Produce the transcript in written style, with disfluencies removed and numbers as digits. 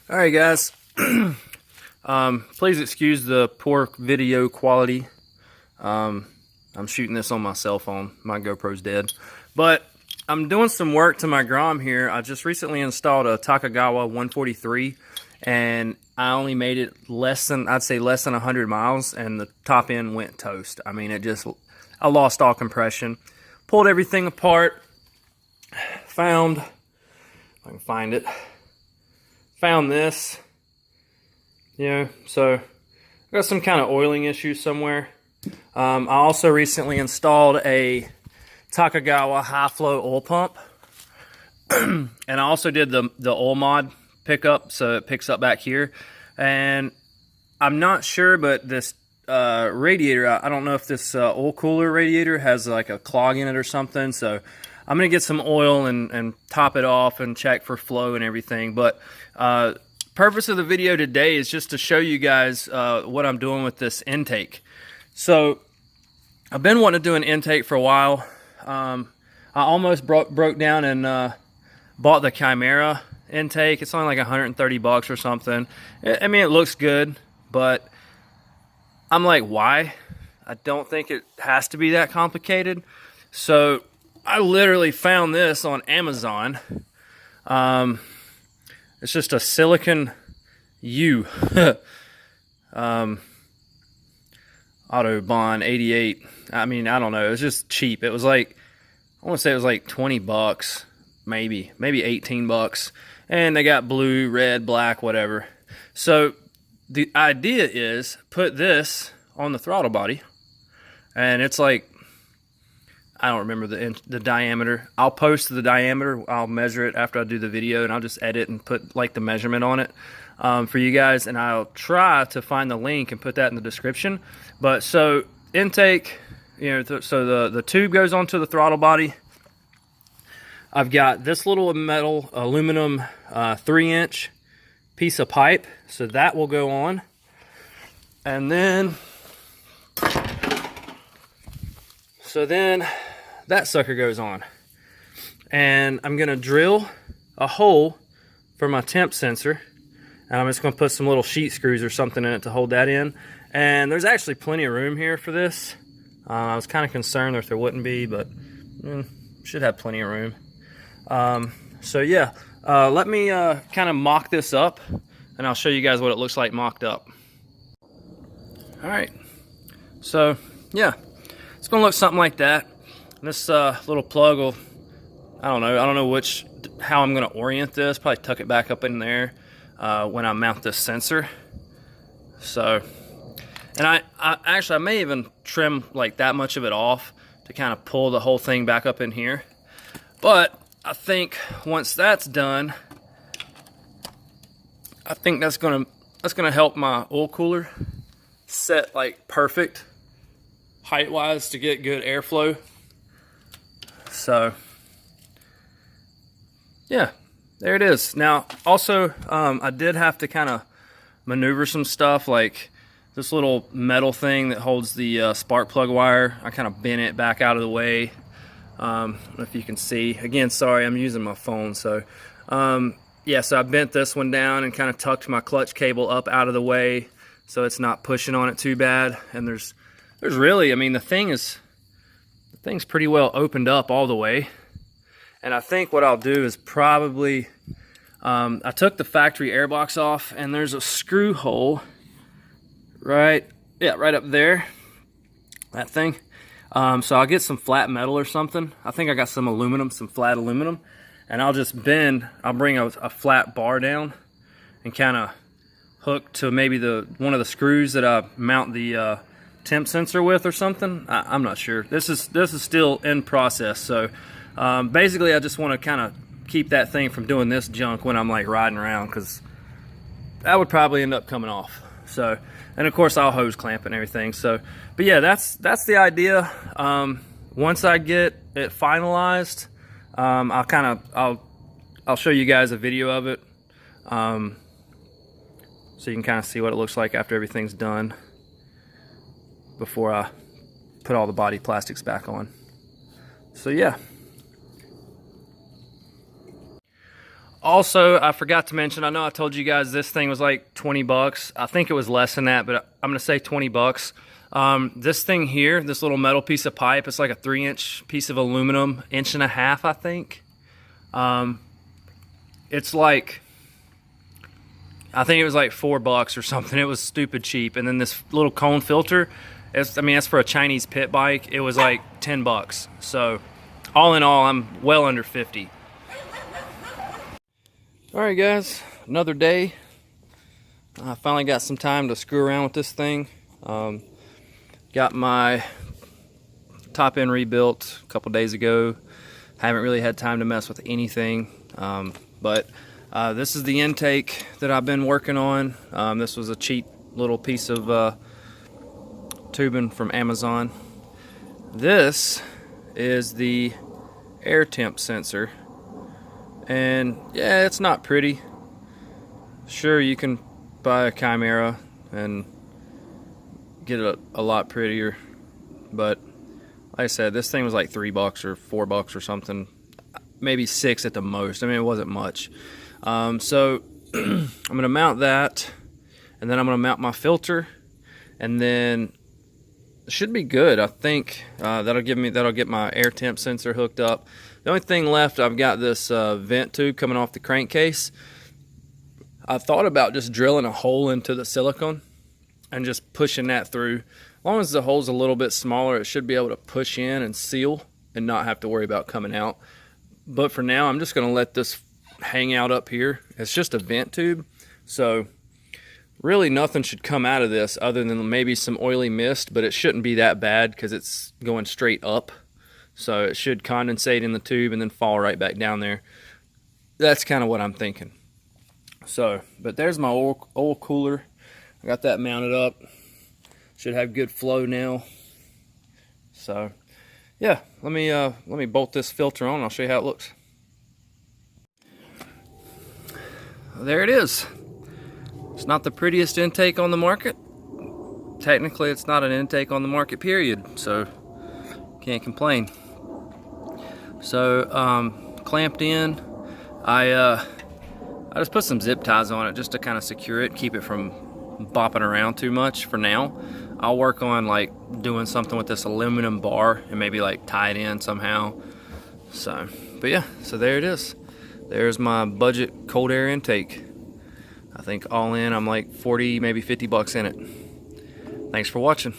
All right, guys. Please excuse the poor video quality. I'm shooting this on my cell phone. My GoPro's dead. But I'm doing some work to my Grom here. I just recently installed a Takagawa 143, and I only made it I'd say less than 100 miles, and the top end went toast. I mean, I lost all compression. Pulled everything apart. Found, if I can find it, found this. So I got some kind of oiling issue somewhere. I also recently installed a Takagawa high flow oil pump, and I also did the oil mod pickup, so it picks up back here. And I'm not sure, but this radiator, I don't know if this oil cooler radiator has like a clog in it or something. So I'm gonna get some oil and top it off and check for flow and everything. But purpose of the video today is just to show you guys what I'm doing with this intake. So I've been wanting to do an intake for a while. I almost broke down and bought the Chimera intake. It's only like 130 bucks or something. I mean, it looks good, but I'm like, why? I don't think it has to be that complicated. So I literally found this on Amazon. It's just a silicon U Autobahn 88. I mean, I don't know. It was just cheap. It was like, I want to say it was like 20 bucks, maybe 18 bucks. And they got blue, red, black, whatever. So the idea is put this on the throttle body, and it's like, I don't remember the diameter. I'll post the diameter. I'll measure it after I do the video, and I'll just edit and put like the measurement on it for you guys. And I'll try to find the link and put that in the description. But so intake, so the tube goes onto the throttle body. I've got this little metal aluminum 3-inch piece of pipe, so that will go on. And then, that sucker goes on. And I'm gonna drill a hole for my temp sensor, and I'm just gonna put some little sheet screws or something in it to hold that in. And there's actually plenty of room here for this. I was kind of concerned if there wouldn't be, but should have plenty of room. So yeah, let me kind of mock this up, and I'll show you guys what it looks like mocked up. All right, so yeah, it's gonna look something like that. And this little plug will, I don't know how I'm gonna orient this. Probably tuck it back up in there when I mount this sensor. So, and I may even trim like that much of it off to kind of pull the whole thing back up in here. But I think once that's done, I think that's gonna help my oil cooler set like perfect height wise to get good airflow. So yeah, there it is. Now also I did have to kind of maneuver some stuff, like this little metal thing that holds the spark plug wire. I kind of bent it back out of the way. I don't know if you can see. Again, sorry, I'm using my phone. So yeah, so I bent this one down and kind of tucked my clutch cable up out of the way so it's not pushing on it too bad. And there's really, I mean, the thing's pretty well opened up all the way. And I think what I'll do is probably, I took the factory airbox off, and there's a screw hole right up there, that thing. So I'll get some flat metal or something. I think I got some aluminum, some flat aluminum, and I'll bring a flat bar down and kind of hook to maybe one of the screws that I mount the temp sensor with or something. I'm not sure. This is still in process. So basically I just want to kind of keep that thing from doing this junk when I'm like riding around, because that would probably end up coming off. So, and of course I'll hose clamp and everything. So, but yeah, that's the idea. Once I get it finalized, I'll show you guys a video of it, so you can kind of see what it looks like after everything's done, before I put all the body plastics back on. So yeah. Also, I forgot to mention, I know I told you guys this thing was like 20 bucks. I think it was less than that, but I'm going to say 20 bucks. This thing here, this little metal piece of pipe, it's like a 3-inch piece of aluminum, 1.5 inches, I think. It's like, I think it was like $4 or something. It was stupid cheap. And then this little cone filter, I mean, that's for a Chinese pit bike. It was like 10 bucks. So all in all, I'm well under 50. All right, guys, another day. I finally got some time to screw around with this thing. Got my top end rebuilt a couple days ago. Haven't really had time to mess with anything, but this is the intake that I've been working on. This was a cheap little piece of tubing from Amazon. This is the air temp sensor, and yeah, it's not pretty. Sure, you can buy a Chimera and get it a lot prettier, but like I said, this thing was like $3 or $4 or something, maybe 6 at the most. I mean, it wasn't much. So I'm gonna mount that, and then I'm gonna mount my filter, and then it should be good. I think that'll get my air temp sensor hooked up. The only thing left, I've got this vent tube coming off the crankcase. I thought about just drilling a hole into the silicone and just pushing that through. As long as the hole's a little bit smaller, it should be able to push in and seal and not have to worry about coming out. But for now, I'm just gonna let this hang out up here. It's just a vent tube, so really nothing should come out of this other than maybe some oily mist, but it shouldn't be that bad because it's going straight up. So it should condensate in the tube and then fall right back down there. That's kind of what I'm thinking. So, but there's my oil cooler. I got that mounted up. Should have good flow now. So, yeah, let me bolt this filter on. I'll show you how it looks. There it is. It's not the prettiest intake on the market. Technically, it's not an intake on the market, period. So, can't complain. So, clamped in. I just put some zip ties on it just to kind of secure it, keep it from bopping around too much for now. I'll work on like doing something with this aluminum bar and maybe like tie it in somehow. So, but yeah, so there it is. There's my budget cold air intake. I think all in, I'm like 40, maybe $50 in it. Thanks for watching.